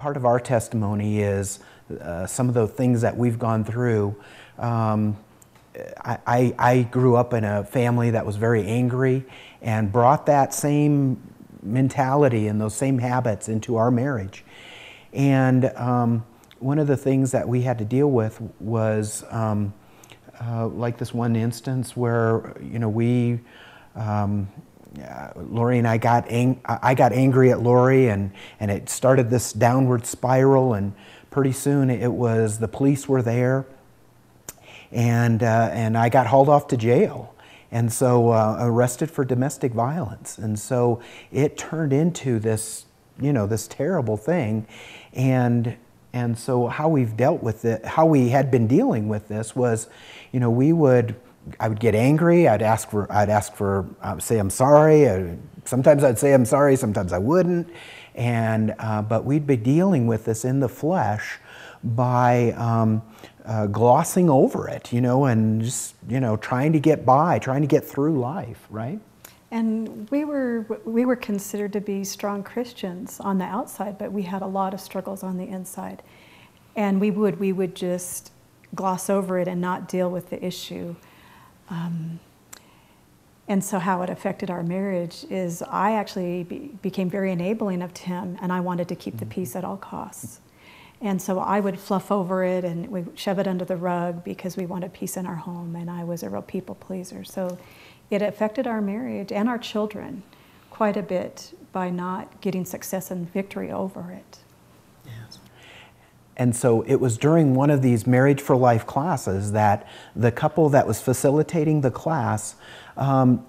part of our testimony is some of the things that we've gone through. I grew up in a family that was very angry and brought that same mentality and those same habits into our marriage. And one of the things that we had to deal with was like this one instance where, you know, Lori and I got angry at Lori, and it started this downward spiral, and pretty soon it was the police were there, and I got hauled off to jail, and so arrested for domestic violence, and so it turned into this, you know, this terrible thing, and so how we've dealt with it, how we had been dealing with this was, you know, I would get angry. I'd say I'm sorry. Sometimes I'd say I'm sorry. Sometimes I wouldn't. And but we'd be dealing with this in the flesh by glossing over it, you know, and just, you know, trying to get by, trying to get through life, right? And we were considered to be strong Christians on the outside, but we had a lot of struggles on the inside, and we would just gloss over it and not deal with the issue. And so how it affected our marriage is I actually became very enabling of Tim, and I wanted to keep the peace at all costs. And so I would fluff over it and we shove it under the rug because we wanted peace in our home, and I was a real people pleaser. So it affected our marriage and our children quite a bit by not getting success and victory over it. Yes. And so it was during one of these Marriage for Life classes that the couple that was facilitating the class, the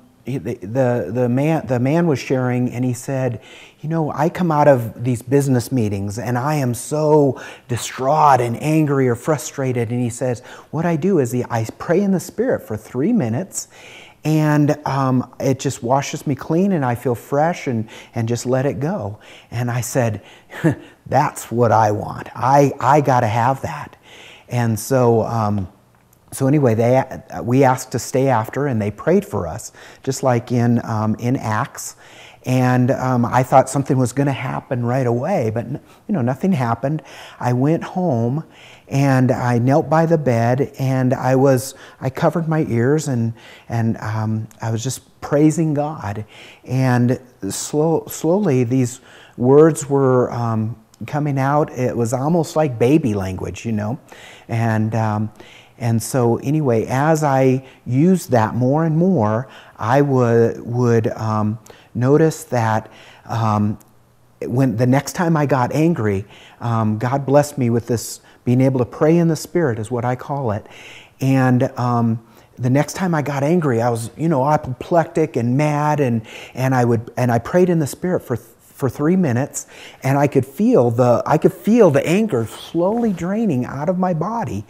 man was sharing, and he said, you know, I come out of these business meetings and I am so distraught and angry or frustrated. And he says, what I do is I pray in the Spirit for 3 minutes, and it just washes me clean, and I feel fresh, and just let it go. And I said, that's what I want. I got to have that. And so anyway, we asked to stay after, and they prayed for us, just like in Acts. And I thought something was going to happen right away, but you know, nothing happened. I went home and I knelt by the bed, and I covered my ears, and I was just praising God. And slowly these words were coming out. It was almost like baby language, you know, and so anyway, as I used that more and more, I would notice that when the next time I got angry, God blessed me with this being able to pray in the Spirit, is what I call it. And the next time I got angry, I was, you know, apoplectic and mad, and I prayed in the Spirit for 3 minutes, and I could feel the anger slowly draining out of my body,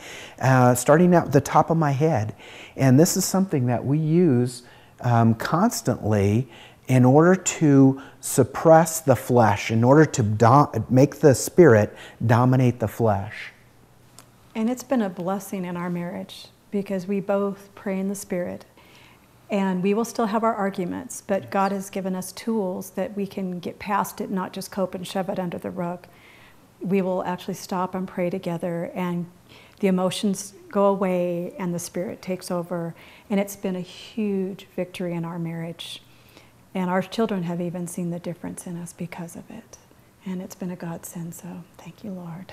starting at the top of my head. And this is something that we use constantly in order to suppress the flesh, in order to make the Spirit dominate the flesh. And it's been a blessing in our marriage because we both pray in the Spirit. And we will still have our arguments, but God has given us tools that we can get past it, not just cope and shove it under the rug. We will actually stop and pray together, and the emotions go away and the Spirit takes over. And it's been a huge victory in our marriage. And our children have even seen the difference in us because of it. And it's been a godsend, so thank you, Lord.